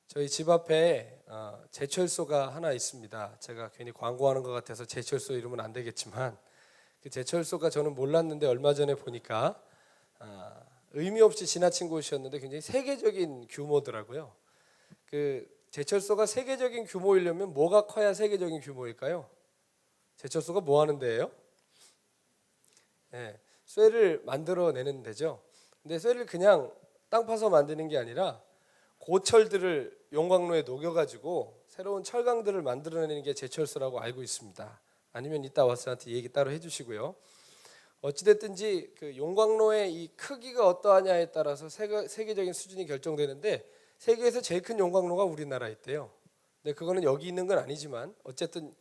저희 집 앞에 제철소가 하나 있습니다. 제가 괜히 광고하는 것 같아서 제철소 이러면 안 되겠지만 그 제철소가 저는 몰랐는데 얼마 전에 보니까 의미 없이 지나친 곳이었는데 굉장히 세계적인 규모더라고요. 그 제철소가 세계적인 규모이려면 뭐가 커야 세계적인 규모일까요? 제철소가 뭐 하는 데예요? 네, 쇠를 만들어내는 데죠. 근데 쇠를 그냥 땅 파서 만드는 게 아니라 고철들을 용광로에 녹여가지고 새로운 철강들을 만들어내는 게 제철소라고 알고 있습니다. 아니면 이따 와서 저한테 얘기 따로 해주시고요. 어찌됐든지 그 용광로의 이 크기가 어떠하냐에 따라서 세계적인 수준이 결정되는데 세계에서 제일 큰 용광로가 우리나라에 있대요. 근데 그거는 여기 있는 건 아니지만 어쨌든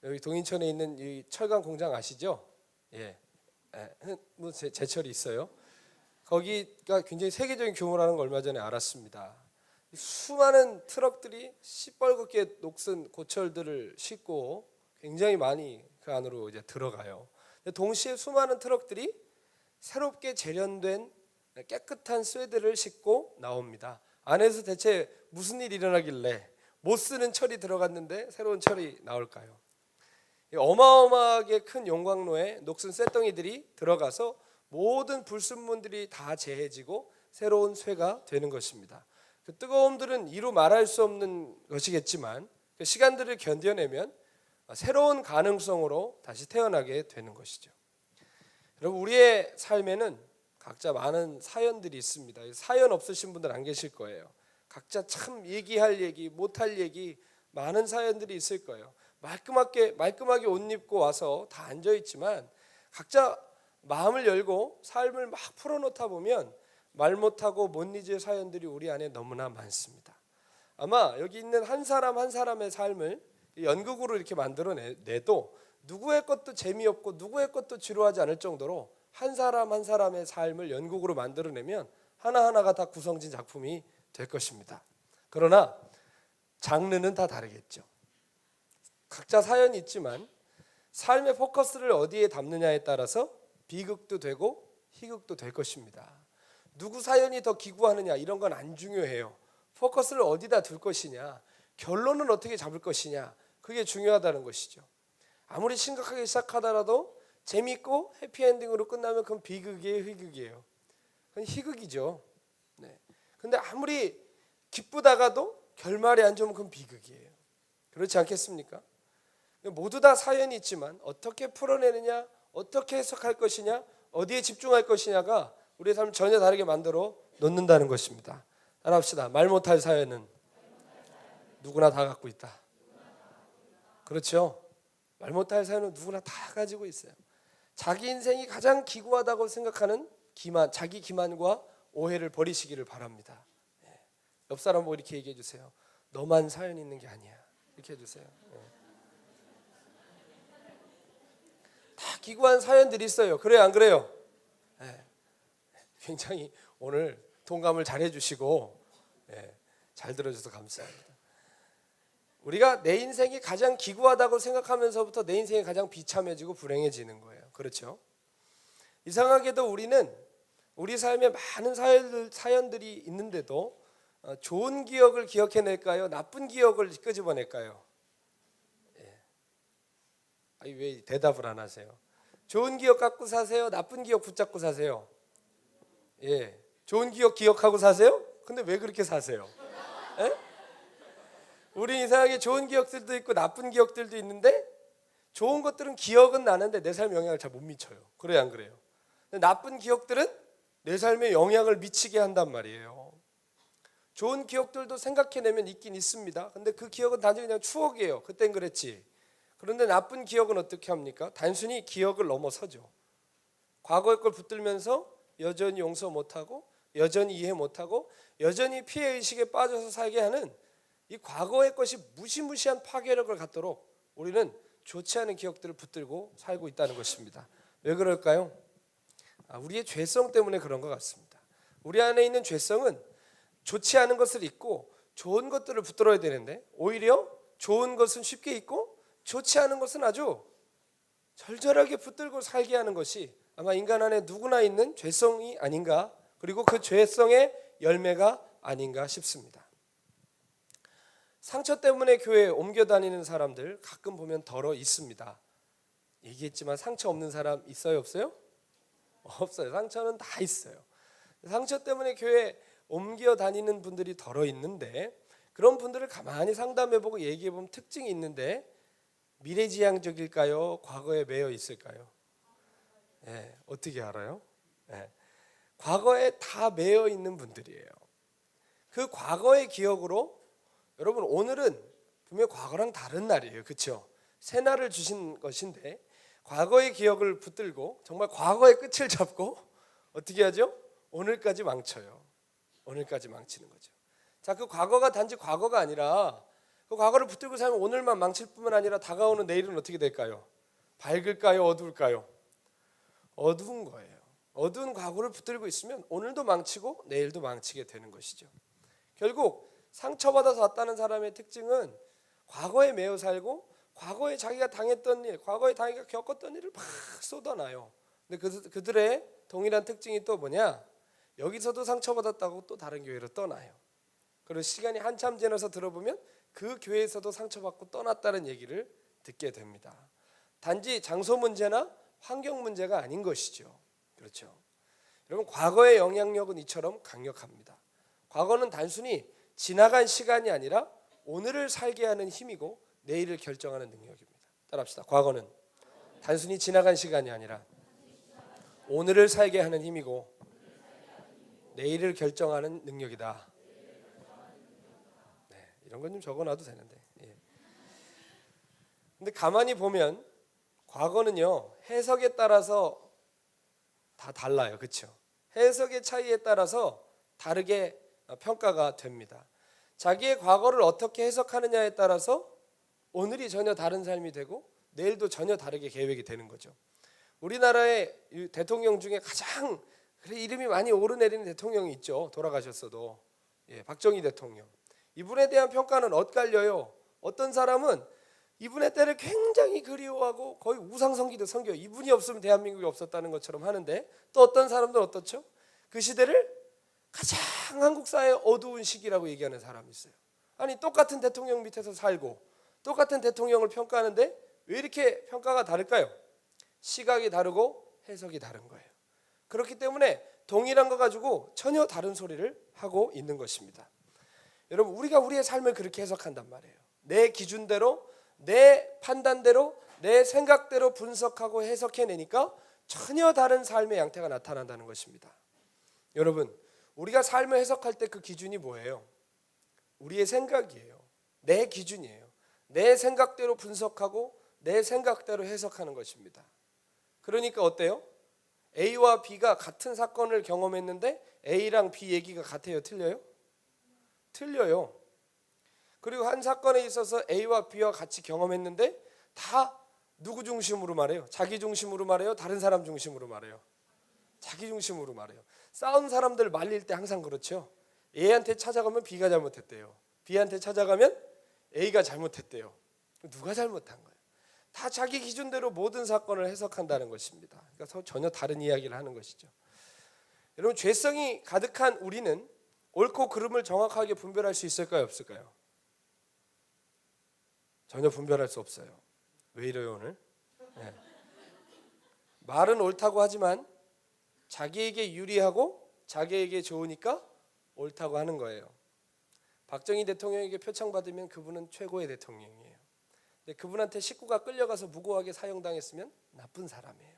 여기 동인천에 있는 이 철강 공장 아시죠? 예, 뭐 제철이 있어요. 거기가 굉장히 세계적인 규모라는 걸 얼마 전에 알았습니다. 수많은 트럭들이 시뻘겋게 녹슨 고철들을 싣고 굉장히 많이 그 안으로 이제 들어가요. 동시에 수많은 트럭들이 새롭게 재련된 깨끗한 쇠들을 싣고 나옵니다. 안에서 대체 무슨 일이 일어나길래 못 쓰는 철이 들어갔는데 새로운 철이 나올까요? 어마어마하게 큰 용광로에 녹슨 쇠덩이들이 들어가서 모든 불순물들이 다 제해지고 새로운 쇠가 되는 것입니다. 그 뜨거움들은 이루 말할 수 없는 것이겠지만 그 시간들을 견뎌내면 새로운 가능성으로 다시 태어나게 되는 것이죠. 여러분, 우리의 삶에는 각자 많은 사연들이 있습니다. 사연 없으신 분들 안 계실 거예요. 각자 참 얘기할 얘기, 못할 얘기 많은 사연들이 있을 거예요. 말끔하게 옷 입고 와서 다 앉아 있지만 각자 마음을 열고 삶을 막 풀어놓다 보면 말 못하고 못 잊을 사연들이 우리 안에 너무나 많습니다. 아마 여기 있는 한 사람 한 사람의 삶을 연극으로 이렇게 만들어내도 누구의 것도 재미없고 누구의 것도 지루하지 않을 정도로 한 사람 한 사람의 삶을 연극으로 만들어내면 하나하나가 다 구성진 작품이 될 것입니다. 그러나 장르는 다 다르겠죠. 각자 사연이 있지만 삶의 포커스를 어디에 담느냐에 따라서 비극도 되고 희극도 될 것입니다. 누구 사연이 더 기구하느냐 이런 건 안 중요해요. 포커스를 어디다 둘 것이냐, 결론은 어떻게 잡을 것이냐, 그게 중요하다는 것이죠. 아무리 심각하게 시작하더라도 재밌고 해피엔딩으로 끝나면 그건 비극이에요, 희극이에요? 그건 희극이죠. 네. 근데 아무리 기쁘다가도 결말이 안 좋으면 그건 비극이에요. 그렇지 않겠습니까? 모두 다 사연이 있지만 어떻게 풀어내느냐, 어떻게 해석할 것이냐, 어디에 집중할 것이냐가 우리의 삶을 전혀 다르게 만들어 놓는다는 것입니다. 따라합시다. 말 못할 사연은 누구나 다 갖고 있다. 그렇죠? 말 못할 사연은 누구나 다 가지고 있어요. 자기 인생이 가장 기구하다고 생각하는 자기 기만과 오해를 버리시기를 바랍니다. 옆 사람 보고 이렇게 얘기해 주세요. 너만 사연 있는 게 아니야. 이렇게 해주세요. 다 기구한 사연들이 있어요. 그래요, 안 그래요? 굉장히 오늘 동감을 잘 해주시고 잘 들어줘서 감사합니다. 우리가 내 인생이 가장 기구하다고 생각하면서부터 내 인생이 가장 비참해지고 불행해지는 거예요. 그렇죠? 이상하게도 우리는 우리 삶에 많은 사연들이 있는데도 좋은 기억을 기억해낼까요? 나쁜 기억을 끄집어낼까요? 왜 대답을 안 하세요? 좋은 기억 갖고 사세요? 나쁜 기억 붙잡고 사세요? 좋은 기억 기억하고 사세요? 근데 왜 그렇게 사세요? 우리 이상하게 좋은 기억들도 있고 나쁜 기억들도 있는데 좋은 것들은 기억은 나는데 내 삶에 영향을 잘 못 미쳐요. 그래요, 안 그래요? 근데 나쁜 기억들은 내 삶에 영향을 미치게 한단 말이에요. 좋은 기억들도 생각해내면 있긴 있습니다. 근데 그 기억은 단지 그냥 추억이에요. 그땐 그랬지. 그런데 나쁜 기억은 어떻게 합니까? 단순히 기억을 넘어서죠. 과거의 걸 붙들면서 여전히 용서 못하고 여전히 이해 못하고 여전히 피해의식에 빠져서 살게 하는 이 과거의 것이 무시무시한 파괴력을 갖도록 우리는 좋지 않은 기억들을 붙들고 살고 있다는 것입니다. 왜 그럴까요? 우리의 죄성 때문에 그런 것 같습니다. 우리 안에 있는 죄성은 좋지 않은 것을 잊고 좋은 것들을 붙들어야 되는데 오히려 좋은 것은 쉽게 잊고 좋지 않은 것은 아주 절절하게 붙들고 살게 하는 것이 아마 인간 안에 누구나 있는 죄성이 아닌가, 그리고 그 죄성의 열매가 아닌가 싶습니다. 상처 때문에 교회에 옮겨 다니는 사람들 가끔 보면 덜어 있습니다. 얘기했지만 상처 없는 사람 있어요, 없어요? 없어요. 상처는 다 있어요. 상처 때문에 교회에 옮겨 다니는 분들이 덜어 있는데, 그런 분들을 가만히 상담해보고 얘기해보면 특징이 있는데, 미래지향적일까요? 과거에 매여 있을까요? 어떻게 알아요? 과거에 다 매여 있는 분들이에요. 그 과거의 기억으로, 여러분 오늘은 분명 과거랑 다른 날이에요. 그렇죠? 새 날을 주신 것인데 과거의 기억을 붙들고 정말 과거의 끝을 잡고 어떻게 하죠? 오늘까지 망쳐요. 오늘까지 망치는 거죠. 자, 그 과거가 단지 과거가 아니라 그 과거를 붙들고 살면 오늘만 망칠 뿐만 아니라 다가오는 내일은 어떻게 될까요? 밝을까요? 어두울까요? 어두운 거예요. 어두운 과거를 붙들고 있으면 오늘도 망치고 내일도 망치게 되는 것이죠. 결국 상처받아서 왔다는 사람의 특징은 과거에 매여 살고 과거에 자기가 당했던 일, 과거에 자기가 겪었던 일을 막 쏟아놔요. 근데 그들의 동일한 특징이 또 뭐냐? 여기서도 상처받았다고 또 다른 교회로 떠나요. 그리고 시간이 한참 지나서 들어보면 그 교회에서도 상처받고 떠났다는 얘기를 듣게 됩니다. 단지 장소 문제나 환경 문제가 아닌 것이죠. 그렇죠? 여러분, 과거의 영향력은 이처럼 강력합니다. 과거는 단순히 지나간 시간이 아니라 오늘을 살게 하는 힘이고 내일을 결정하는 능력입니다. 따라합시다. 과거는 단순히 지나간 시간이 아니라 오늘을 살게 하는 힘이고 내일을 결정하는 능력이다. 이런 건 좀 적어놔도 되는데. 근데 가만히 보면 과거는요, 해석에 따라서 다 달라요. 그렇죠? 해석의 차이에 따라서 다르게 평가가 됩니다. 자기의 과거를 어떻게 해석하느냐에 따라서 오늘이 전혀 다른 삶이 되고 내일도 전혀 다르게 계획이 되는 거죠. 우리나라의 대통령 중에 가장 이름이 많이 오르내리는 대통령이 있죠. 돌아가셨어도. 박정희 대통령. 이분에 대한 평가는 엇갈려요. 어떤 사람은 이분의 때를 굉장히 그리워하고 거의 우상성기도 섬겨요. 이분이 없으면 대한민국이 없었다는 것처럼 하는데, 또 어떤 사람들은 어떻죠? 그 시대를 가장 한국 사회의 어두운 시기라고 얘기하는 사람이 있어요. 아니, 똑같은 대통령 밑에서 살고 똑같은 대통령을 평가하는데 왜 이렇게 평가가 다를까요? 시각이 다르고 해석이 다른 거예요. 그렇기 때문에 동일한 거 가지고 전혀 다른 소리를 하고 있는 것입니다. 여러분, 우리가 우리의 삶을 그렇게 해석한단 말이에요. 내 기준대로, 내 판단대로, 내 생각대로 분석하고 해석해내니까 전혀 다른 삶의 양태가 나타난다는 것입니다. 여러분, 우리가 삶을 해석할 때 그 기준이 뭐예요? 우리의 생각이에요. 내 기준이에요. 내 생각대로 분석하고 내 생각대로 해석하는 것입니다. 그러니까 어때요? A와 B가 같은 사건을 경험했는데 A랑 B 얘기가 같아요? 틀려요? 틀려요. 그리고 한 사건에 있어서 A와 B와 같이 경험했는데 다 누구 중심으로 말해요? 자기 중심으로 말해요? 다른 사람 중심으로 말해요? 자기 중심으로 말해요. 싸운 사람들 말릴 때 항상 그렇죠. A한테 찾아가면 B가 잘못했대요. B한테 찾아가면 A가 잘못했대요. 누가 잘못한 거예요? 다 자기 기준대로 모든 사건을 해석한다는 것입니다. 그러니까 전혀 다른 이야기를 하는 것이죠. 여러분, 죄성이 가득한 우리는 옳고 그름을 정확하게 분별할 수 있을까요? 없을까요? 전혀 분별할 수 없어요. 왜 이래요 오늘? 말은 옳다고 하지만 자기에게 유리하고 자기에게 좋으니까 옳다고 하는 거예요. 박정희 대통령에게 표창받으면 그분은 최고의 대통령이에요. 근데 그분한테 식구가 끌려가서 무고하게 사형당했으면 나쁜 사람이에요.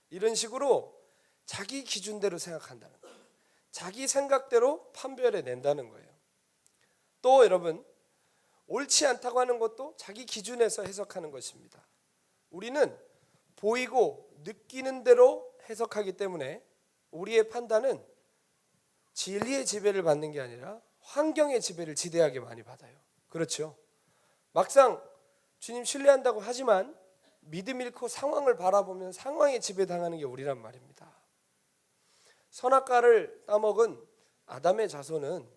이런 식으로 자기 기준대로 생각한다는 거예요. 자기 생각대로 판별해낸다는 거예요. 또 여러분, 옳지 않다고 하는 것도 자기 기준에서 해석하는 것입니다. 우리는 보이고 느끼는 대로 해석하기 때문에 우리의 판단은 진리의 지배를 받는 게 아니라 환경의 지배를 지대하게 많이 받아요. 그렇죠? 막상 주님 신뢰한다고 하지만 믿음 잃고 상황을 바라보면 상황에 지배당하는 게 우리란 말입니다. 선악과를 따먹은 아담의 자손은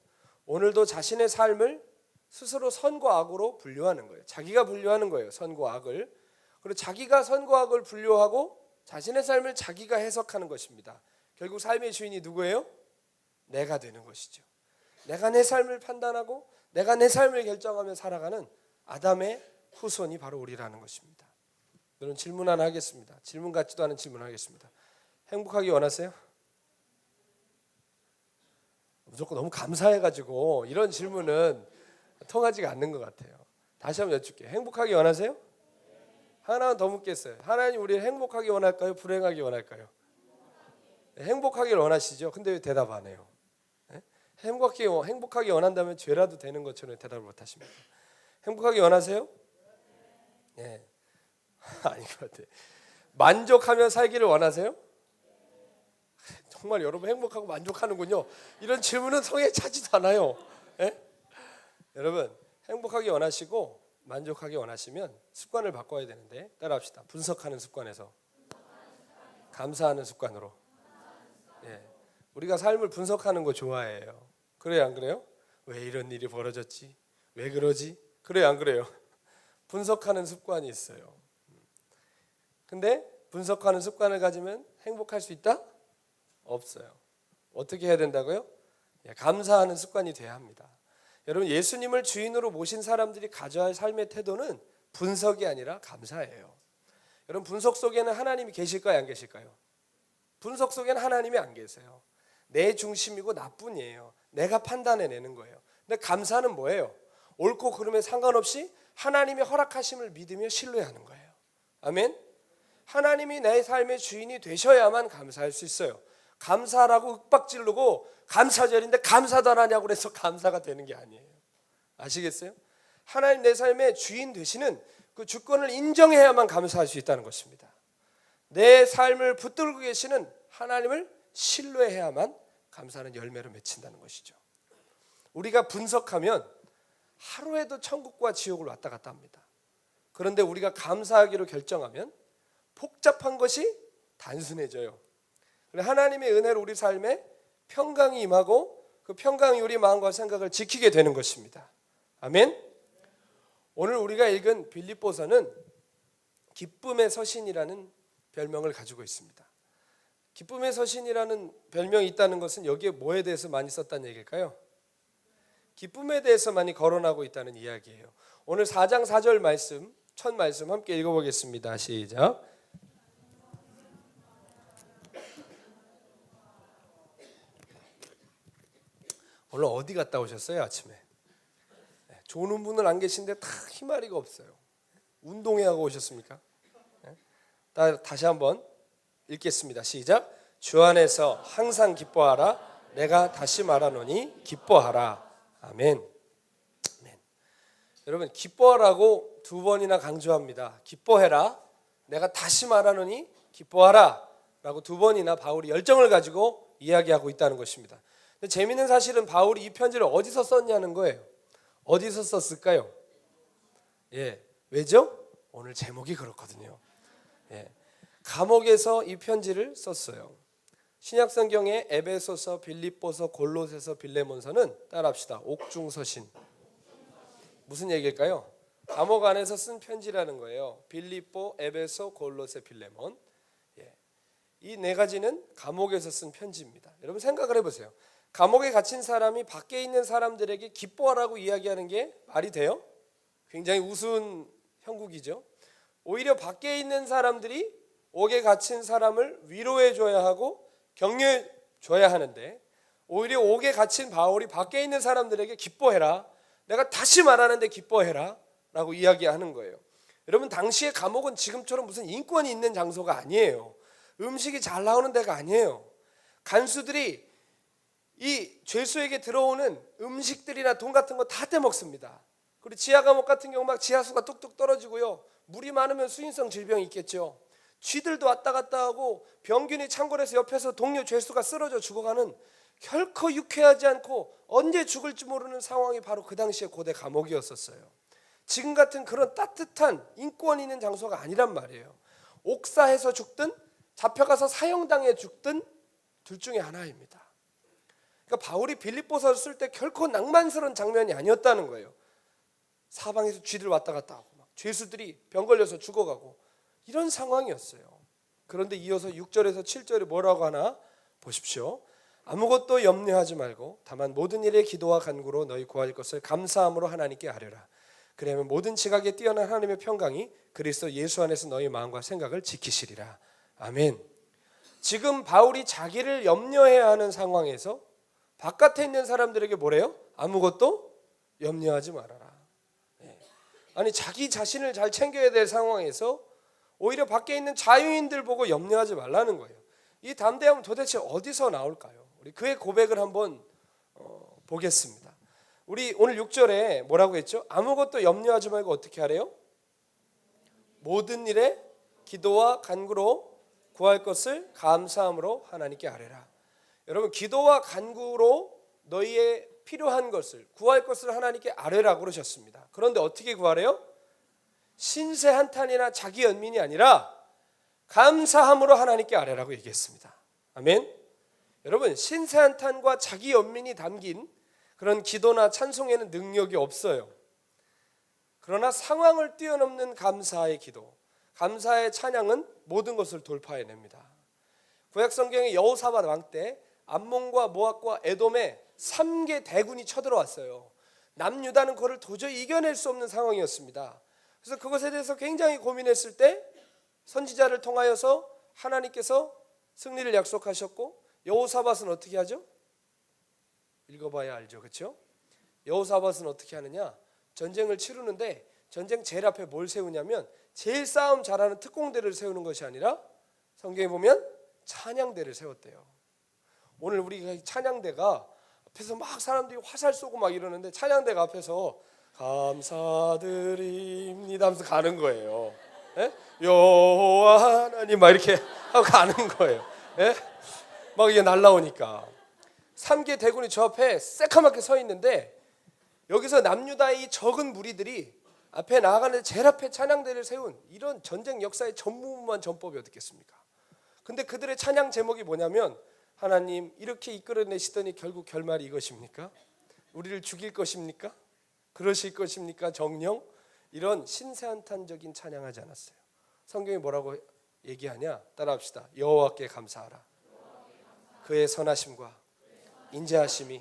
오늘도 자신의 삶을 스스로 선과 악으로 분류하는 거예요. 자기가 분류하는 거예요. 선과 악을. 그리고 자기가 선과 악을 분류하고 자신의 삶을 자기가 해석하는 것입니다. 결국 삶의 주인이 누구예요? 내가 되는 것이죠. 내가 내 삶을 판단하고 내가 내 삶을 결정하며 살아가는 아담의 후손이 바로 우리라는 것입니다. 여러분 질문 하나 하겠습니다. 질문 같지도 않은 질문 하겠습니다. 행복하기 원하세요? 무조건 너무 감사해가지고 이런 질문은 통하지가 않는 것 같아요. 다시 한번 여쭙게요. 행복하기 원하세요? 하나만 더 묻겠어요. 하나님 우리를 행복하기 원할까요? 불행하기 원할까요? 행복하기를 원하시죠? 근데 왜 대답 안 해요? 행복하기 원한다면 죄라도 되는 것처럼 대답을 못 하십니다. 행복하기 원하세요? 네. 아닌 것 같아요. 만족하며 살기를 원하세요? 정말 여러분 행복하고 만족하는군요. 이런 질문은 성에 차지도 않아요. 네? 여러분 행복하기 원하시고 만족하기 원하시면 습관을 바꿔야 되는데 따라합시다. 분석하는 습관에서 감사하는 습관으로. 예, 우리가 삶을 분석하는 거 좋아해요. 그래요 안 그래요? 왜 이런 일이 벌어졌지? 왜 그러지? 그래요 안 그래요? 분석하는 습관이 있어요. 근데 분석하는 습관을 가지면 행복할 수 있다? 없어요. 어떻게 해야 된다고요? 예, 감사하는 습관이 돼야 합니다. 여러분 예수님을 주인으로 모신 사람들이 가져야 할 삶의 태도는 분석이 아니라 감사예요. 여러분 분석 속에는 하나님이 계실까요 안 계실까요? 분석 속에는 하나님이 안 계세요. 내 중심이고 나뿐이에요. 내가 판단해내는 거예요. 근데 감사는 뭐예요? 옳고 그름에 상관없이 하나님의 허락하심을 믿으며 신뢰하는 거예요. 아멘. 하나님이 내 삶의 주인이 되셔야만 감사할 수 있어요. 감사라고 윽박지르고 감사절인데 감사도 안 하냐고 그래서 감사가 되는 게 아니에요. 아시겠어요? 하나님 내 삶의 주인 되시는 그 주권을 인정해야만 감사할 수 있다는 것입니다. 내 삶을 붙들고 계시는 하나님을 신뢰해야만 감사는 열매로 맺힌다는 것이죠. 우리가 분석하면 하루에도 천국과 지옥을 왔다 갔다 합니다. 그런데 우리가 감사하기로 결정하면 복잡한 것이 단순해져요. 하나님의 은혜로 우리 삶에 평강이 임하고 그 평강이 우리 마음과 생각을 지키게 되는 것입니다. 아멘. 오늘 우리가 읽은 빌립보서는 기쁨의 서신이라는 별명을 가지고 있습니다. 기쁨의 서신이라는 별명이 있다는 것은 여기에 뭐에 대해서 많이 썼다는 얘기일까요? 기쁨에 대해서 많이 거론하고 있다는 이야기예요. 오늘 4장 4절 말씀, 첫 말씀 함께 읽어보겠습니다. 시작. 오늘 어디 갔다 오셨어요 아침에? 조는 분은 안 계신데 다 희마리가 없어요. 운동회 하고 오셨습니까? 다시 한번 읽겠습니다. 시작. 주 안에서 항상 기뻐하라. 내가 다시 말하노니 기뻐하라. 아멘. 아멘. 여러분 기뻐하라고 두 번이나 강조합니다. 기뻐해라. 내가 다시 말하노니 기뻐하라 라고 두 번이나 바울이 열정을 가지고 이야기하고 있다는 것입니다. 근데 재미있는 사실은 바울이 이 편지를 어디서 썼냐는 거예요. 어디서 썼을까요? 예, 왜죠? 오늘 제목이 그렇거든요. 예, 감옥에서 이 편지를 썼어요. 신약성경의 에베소서, 빌립보서, 골로새서, 빌레몬서는 따라합시다. 옥중서신. 무슨 얘기일까요? 감옥 안에서 쓴 편지라는 거예요. 빌립보, 에베소, 골로새, 빌레몬. 예, 이 네 가지는 감옥에서 쓴 편지입니다. 여러분 생각을 해보세요. 감옥에 갇힌 사람이 밖에 있는 사람들에게 기뻐하라고 이야기하는 게 말이 돼요? 굉장히 우스운 형국이죠. 오히려 밖에 있는 사람들이 옥에 갇힌 사람을 위로해 줘야 하고 격려해 줘야 하는데 오히려 옥에 갇힌 바울이 밖에 있는 사람들에게 기뻐해라. 내가 다시 말하는데 기뻐해라 라고 이야기하는 거예요. 여러분 당시의 감옥은 지금처럼 무슨 인권이 있는 장소가 아니에요. 음식이 잘 나오는 데가 아니에요. 간수들이 이 죄수에게 들어오는 음식들이나 돈 같은 거 다 떼먹습니다. 그리고 지하 감옥 같은 경우 막 지하수가 뚝뚝 떨어지고요. 물이 많으면 수인성 질병이 있겠죠. 쥐들도 왔다 갔다 하고 병균이 창궐해서 옆에서 동료 죄수가 쓰러져 죽어가는 결코 유쾌하지 않고 언제 죽을지 모르는 상황이 바로 그 당시의 고대 감옥이었었어요. 지금 같은 그런 따뜻한 인권 있는 장소가 아니란 말이에요. 옥사해서 죽든 잡혀가서 사형당해 죽든 둘 중에 하나입니다. 그러니까 바울이 빌립보서를 쓸 때 결코 낭만스러운 장면이 아니었다는 거예요. 사방에서 쥐들 왔다 갔다 하고 막 죄수들이 병 걸려서 죽어가고 이런 상황이었어요. 그런데 이어서 6절에서 7절에 뭐라고 하나 보십시오. 아무것도 염려하지 말고 다만 모든 일에 기도와 간구로 너희 구할 것을 감사함으로 하나님께 아뢰라. 그러면 모든 지각에 뛰어난 하나님의 평강이 그리스도 예수 안에서 너희 마음과 생각을 지키시리라. 아멘. 지금 바울이 자기를 염려해야 하는 상황에서 바깥에 있는 사람들에게 뭐래요? 아무것도 염려하지 말아라. 아니 자기 자신을 잘 챙겨야 될 상황에서 오히려 밖에 있는 자유인들 보고 염려하지 말라는 거예요. 이 담대함은 도대체 어디서 나올까요? 우리 그의 고백을 한번 보겠습니다. 우리 오늘 6절에 뭐라고 했죠? 아무것도 염려하지 말고 어떻게 하래요? 모든 일에 기도와 간구로 구할 것을 감사함으로 하나님께 아뢰라. 여러분 기도와 간구로 너희의 필요한 것을 구할 것을 하나님께 아뢰라고 그러셨습니다. 그런데 어떻게 구하래요? 신세 한탄이나 자기 연민이 아니라 감사함으로 하나님께 아뢰라고 얘기했습니다. 아멘. 여러분 신세 한탄과 자기 연민이 담긴 그런 기도나 찬송에는 능력이 없어요. 그러나 상황을 뛰어넘는 감사의 기도, 감사의 찬양은 모든 것을 돌파해냅니다. 구약 성경의 여호사밧 왕 때 암몬과 모압과 에돔에 3개 대군이 쳐들어왔어요. 남유다는 그걸 도저히 이겨낼 수 없는 상황이었습니다. 그래서 그것에 대해서 굉장히 고민했을 때 선지자를 통하여서 하나님께서 승리를 약속하셨고 여호사밧은 어떻게 하죠? 읽어봐야 알죠, 그렇죠? 여호사밧은 어떻게 하느냐? 전쟁을 치르는데 전쟁 제일 앞에 뭘 세우냐면 제일 싸움 잘하는 특공대를 세우는 것이 아니라 성경에 보면 찬양대를 세웠대요. 오늘 우리 찬양대가 앞에서 막 사람들이 화살 쏘고 막 이러는데 찬양대가 앞에서 감사드립니다 하면서 가는 거예요. 예? 여호와 하나님 막 이렇게 하고 가는 거예요. 예? 막 이게 날라오니까 3개 대군이 저 앞에 새카맣게 서 있는데 여기서 남유다의 이 적은 무리들이 앞에 나아가는데 제일 앞에 찬양대를 세운 이런 전쟁 역사의 전무후무한 전법이 어떻겠습니까? 근데 그들의 찬양 제목이 뭐냐면 하나님 이렇게 이끌어내시더니 결국 결말이 이것입니까? 우리를 죽일 것입니까? 그러실 것입니까? 정령? 이런 신세한탄적인 찬양하지 않았어요. 성경이 뭐라고 얘기하냐? 따라합시다. 여호와께 감사하라. 그의 선하심과 인자하심이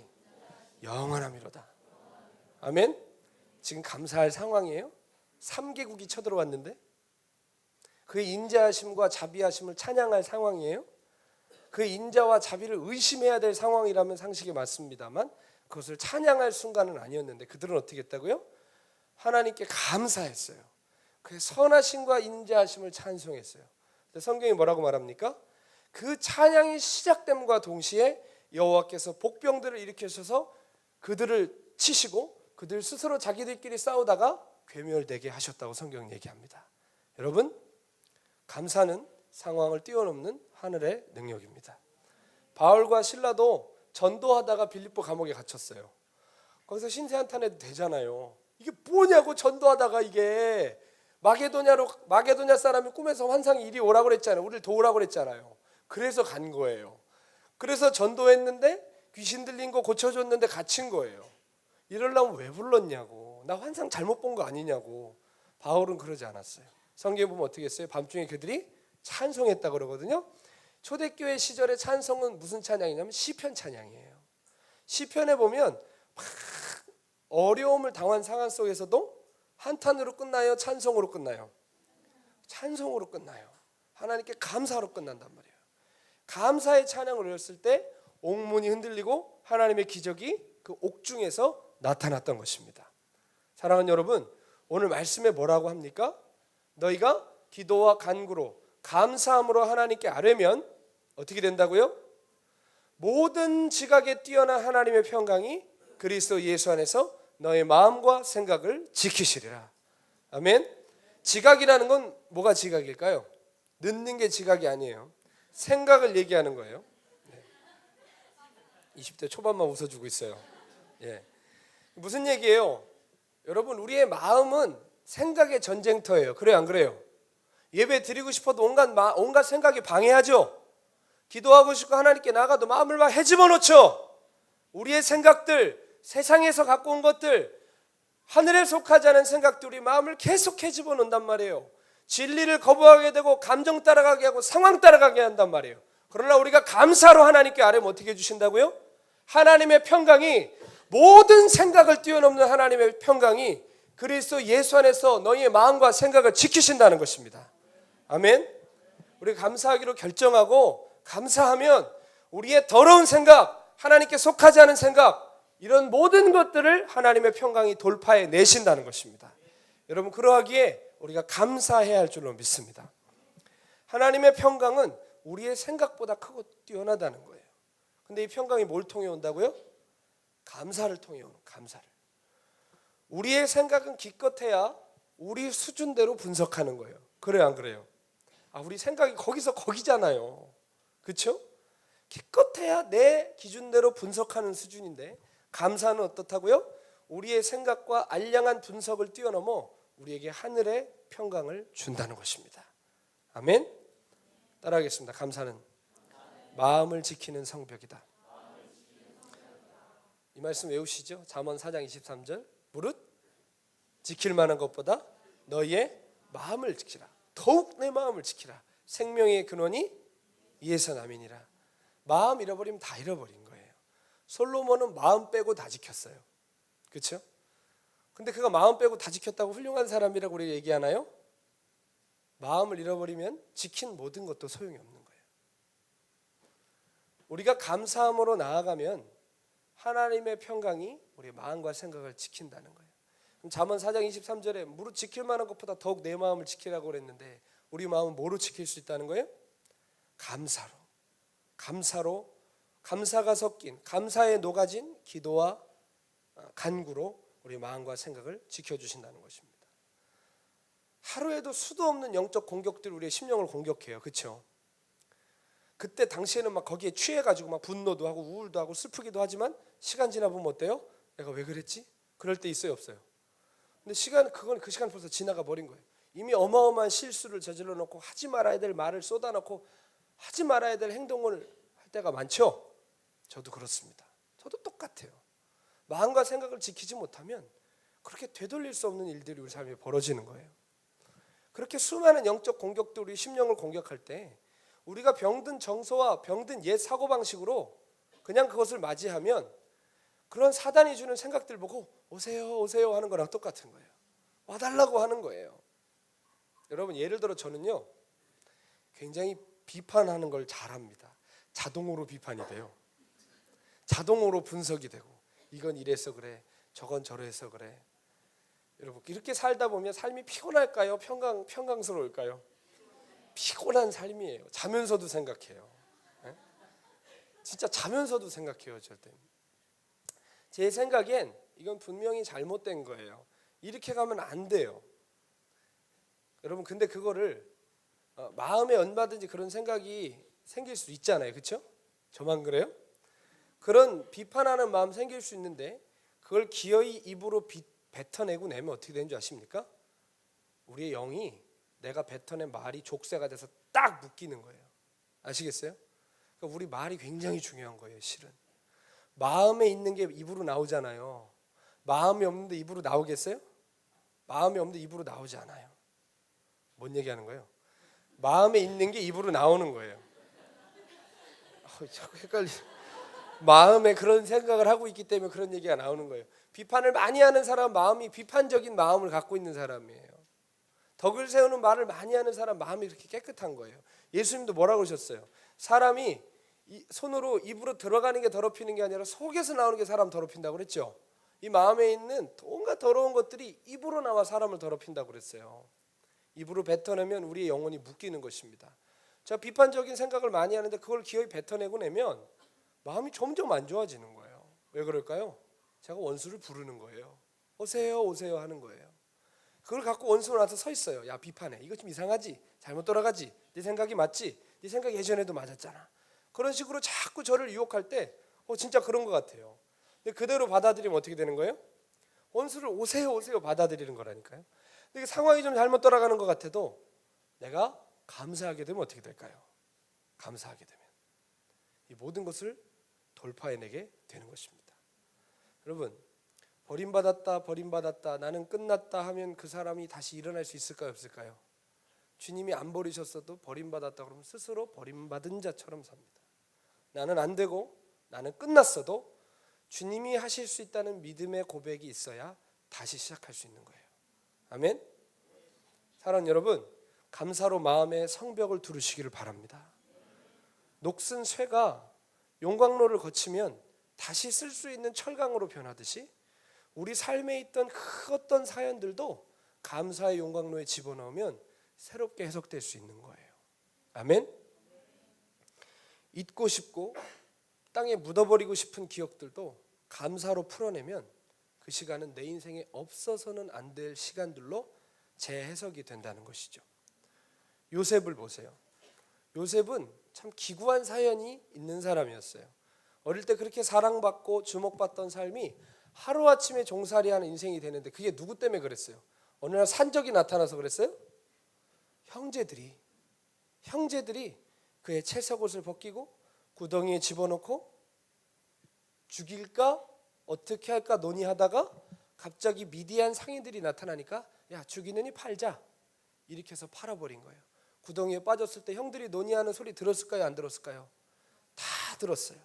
영원함이로다. 아멘. 지금 감사할 상황이에요. 3개국이 쳐들어왔는데 그의 인자하심과 자비하심을 찬양할 상황이에요. 그의 인자와 자비를 의심해야 될 상황이라면 상식이 맞습니다만 그것을 찬양할 순간은 아니었는데 그들은 어떻게 했다고요? 하나님께 감사했어요. 그의 선하심과 인자하심을 찬송했어요. 성경이 뭐라고 말합니까? 그 찬양이 시작됨과 동시에 여호와께서 복병들을 일으키셔서 그들을 치시고 그들 스스로 자기들끼리 싸우다가 괴멸되게 하셨다고 성경은 얘기합니다. 여러분 감사는 상황을 뛰어넘는 하늘의 능력입니다. 바울과 실라도 전도하다가 빌립보 감옥에 갇혔어요. 거기서 신세한탄해도 되잖아요. 이게 뭐냐고 전도하다가 이게 마게도냐 사람이 꿈에서 환상이 이리 오라고 그랬잖아요. 우리를 도우라고 그랬잖아요. 그래서 간 거예요. 그래서 전도했는데 귀신 들린 거 고쳐줬는데 갇힌 거예요. 이러려면 왜 불렀냐고. 나 환상 잘못 본 거 아니냐고. 바울은 그러지 않았어요. 성경에 보면 어떻게 했어요? 밤중에 그들이 찬송했다 그러거든요. 초대교회 시절의 찬송은 무슨 찬양이냐면 시편 찬양이에요. 시편에 보면 막 어려움을 당한 상황 속에서도 한탄으로 끝나요? 찬송으로 끝나요? 찬송으로 끝나요. 하나님께 감사로 끝난단 말이에요. 감사의 찬양을 올렸을 때 옥문이 흔들리고 하나님의 기적이 그 옥중에서 나타났던 것입니다. 사랑하는 여러분, 오늘 말씀에 뭐라고 합니까? 너희가 기도와 간구로 감사함으로 하나님께 아뢰면 어떻게 된다고요? 모든 지각에 뛰어난 하나님의 평강이 그리스도 예수 안에서 너의 마음과 생각을 지키시리라. 아멘. 지각이라는 건 뭐가 지각일까요? 늦는 게 지각이 아니에요. 생각을 얘기하는 거예요. 20대 초반만 웃어주고 있어요. 무슨 얘기예요? 여러분 우리의 마음은 생각의 전쟁터예요. 그래요 안 그래요? 예배 드리고 싶어도 온갖 생각이 방해하죠. 기도하고 싶고 하나님께 나가도 마음을 막 헤집어 놓죠. 우리의 생각들, 세상에서 갖고 온 것들, 하늘에 속하지 않은 생각들이 우리 마음을 계속 헤집어 놓는단 말이에요. 진리를 거부하게 되고 감정 따라가게 하고 상황 따라가게 한단 말이에요. 그러나 우리가 감사로 하나님께 아뢰면 어떻게 해주신다고요? 하나님의 평강이, 모든 생각을 뛰어넘는 하나님의 평강이 그리스도 예수 안에서 너희의 마음과 생각을 지키신다는 것입니다. 아멘. 우리가 감사하기로 결정하고 감사하면 우리의 더러운 생각, 하나님께 속하지 않은 생각, 이런 모든 것들을 하나님의 평강이 돌파해 내신다는 것입니다. 여러분, 그러하기에 우리가 감사해야 할 줄로 믿습니다. 하나님의 평강은 우리의 생각보다 크고 뛰어나다는 거예요. 근데 이 평강이 뭘 통해 온다고요? 감사를 통해 오는, 감사를. 우리의 생각은 기껏해야 우리 수준대로 분석하는 거예요. 그래요, 안 그래요? 우리 생각이 거기서 거기잖아요. 그렇죠? 기껏해야 내 기준대로 분석하는 수준인데, 감사는 어떻다고요? 우리의 생각과 알량한 분석을 뛰어넘어 우리에게 하늘의 평강을 준다는 것입니다. 아멘. 따라하겠습니다. 감사는 마음을 지키는 성벽이다. 이 말씀 외우시죠? 잠언 4장 23절. 무릇 지킬 만한 것보다 너희의 마음을 지키라. 더욱 내 마음을 지키라. 생명의 근원이 이에서 남이니라. 마음 잃어버리면 다 잃어버린 거예요. 솔로몬은 마음 빼고 다 지켰어요. 그렇죠? 근데 그가 마음 빼고 다 지켰다고 훌륭한 사람이라고 우리가 얘기하나요? 마음을 잃어버리면 지킨 모든 것도 소용이 없는 거예요. 우리가 감사함으로 나아가면 하나님의 평강이 우리의 마음과 생각을 지킨다는 거예요. 그럼 잠언 4장 23절에 무릇 지킬 만한 것보다 더욱 내 마음을 지키라고 그랬는데, 우리 마음은 뭐로 지킬 수 있다는 거예요? 감사로, 감사가 섞인, 감사에 녹아진 기도와 간구로 우리 마음과 생각을 지켜주신다는 것입니다. 하루에도 수도 없는 영적 공격들이 우리의 심령을 공격해요. 그렇죠? 그때 당시에는 막 거기에 취해가지고 막 분노도 하고 우울도 하고 슬프기도 하지만, 시간 지나보면 어때요? 내가 왜 그랬지? 그럴 때 있어요, 없어요? 근데 그 시간 벌써 지나가 버린 거예요. 이미 어마어마한 실수를 저질러 놓고 하지 말아야 될 말을 쏟아놓고 하지 말아야 될 행동을 할 때가 많죠. 저도 그렇습니다. 저도 똑같아요. 마음과 생각을 지키지 못하면 그렇게 되돌릴 수 없는 일들이 우리 삶에 벌어지는 거예요. 그렇게 수많은 영적 공격도 우리 심령을 공격할 때, 우리가 병든 정서와 병든 옛 사고방식으로 그냥 그것을 맞이하면 그런 사단이 주는 생각들 보고 오세요 오세요 하는 거랑 똑같은 거예요. 와달라고 하는 거예요. 여러분, 예를 들어 저는요, 굉장히 비판하는 걸 잘합니다. 자동으로 비판이 돼요. 자동으로 분석이 되고, 이건 이래서 그래, 저건 저래서 그래. 여러분, 이렇게 살다 보면 삶이 피곤할까요? 평강스러울까요? 피곤한 삶이에요. 자면서도 생각해요. 네? 진짜 자면서도 생각해요. 절대. 제 생각엔 이건 분명히 잘못된 거예요. 이렇게 가면 안 돼요. 여러분, 근데 그거를 마음에 얼마든지 그런 생각이 생길 수 있잖아요. 그렇죠? 저만 그래요? 그런 비판하는 마음 생길 수 있는데, 그걸 기어이 입으로 뱉어내고 내면 어떻게 되는 줄 아십니까? 우리의 영이 내가 뱉어낸 말이 족쇄가 돼서 딱 묶이는 거예요. 아시겠어요? 그러니까 우리 말이 굉장히 중요한 거예요. 실은 마음에 있는 게 입으로 나오잖아요. 마음이 없는데 입으로 나오겠어요? 마음이 없는데 입으로 나오지 않아요. 뭔 얘기하는 거예요? 마음에 있는 게 입으로 나오는 거예요. 자꾸 헷갈리. 마음에 그런 생각을 하고 있기 때문에 그런 얘기가 나오는 거예요. 비판을 많이 하는 사람 마음이 비판적인 마음을 갖고 있는 사람이에요. 덕을 세우는 말을 많이 하는 사람 마음이 그렇게 깨끗한 거예요. 예수님도 뭐라고 하셨어요? 사람이 손으로 입으로 들어가는 게 더럽히는 게 아니라 속에서 나오는 게 사람 더럽힌다고 그랬죠. 이 마음에 있는 온갖 더러운 것들이 입으로 나와 사람을 더럽힌다고 그랬어요. 입으로 뱉어내면 우리의 영혼이 묶이는 것입니다. 자, 비판적인 생각을 많이 하는데 그걸 기어이 뱉어내고 내면 마음이 점점 안 좋아지는 거예요. 왜 그럴까요? 제가 원수를 부르는 거예요. 오세요 오세요 하는 거예요. 그걸 갖고 원수로 나서 서 있어요. 야, 비판해. 이거 좀 이상하지? 잘못 돌아가지? 네 생각이 맞지? 네 생각이 예전에도 맞았잖아. 그런 식으로 자꾸 저를 유혹할 때 진짜 그런 것 같아요. 근데 그대로 받아들이면 어떻게 되는 거예요? 원수를 오세요 오세요 받아들이는 거라니까요. 근데 상황이 좀 잘못 돌아가는 것 같아도 내가 감사하게 되면 어떻게 될까요? 감사하게 되면 이 모든 것을 돌파해내게 되는 것입니다. 여러분, 버림받았다 나는 끝났다 하면 그 사람이 다시 일어날 수 있을까요 없을까요? 주님이 안 버리셨어도 버림받았다 그러면 스스로 버림받은 자처럼 삽니다. 나는 안 되고 나는 끝났어도 주님이 하실 수 있다는 믿음의 고백이 있어야 다시 시작할 수 있는 거예요. 아멘. 사랑하는 여러분, 감사로 마음의 성벽을 두르시기를 바랍니다. 녹슨 쇠가 용광로를 거치면 다시 쓸 수 있는 철강으로 변하듯이 우리 삶에 있던 그 어떤 사연들도 감사의 용광로에 집어넣으면 새롭게 해석될 수 있는 거예요. 아멘. 잊고 싶고 땅에 묻어버리고 싶은 기억들도 감사로 풀어내면 그 시간은 내 인생에 없어서는 안 될 시간들로 재해석이 된다는 것이죠. 요셉을 보세요. 요셉은 참 기구한 사연이 있는 사람이었어요. 어릴 때 그렇게 사랑받고 주목받던 삶이 하루아침에 종살이하는 인생이 되는데 그게 누구 때문에 그랬어요? 어느 날 산적이 나타나서 그랬어요? 형제들이 그의 채석옷을 벗기고 구덩이에 집어넣고 죽일까 어떻게 할까 논의하다가 갑자기 미디안 상인들이 나타나니까 야 죽이느니 팔자 이렇게 해서 팔아버린 거예요. 구덩이에 빠졌을 때 형들이 논의하는 소리 들었을까요? 안 들었을까요? 다 들었어요.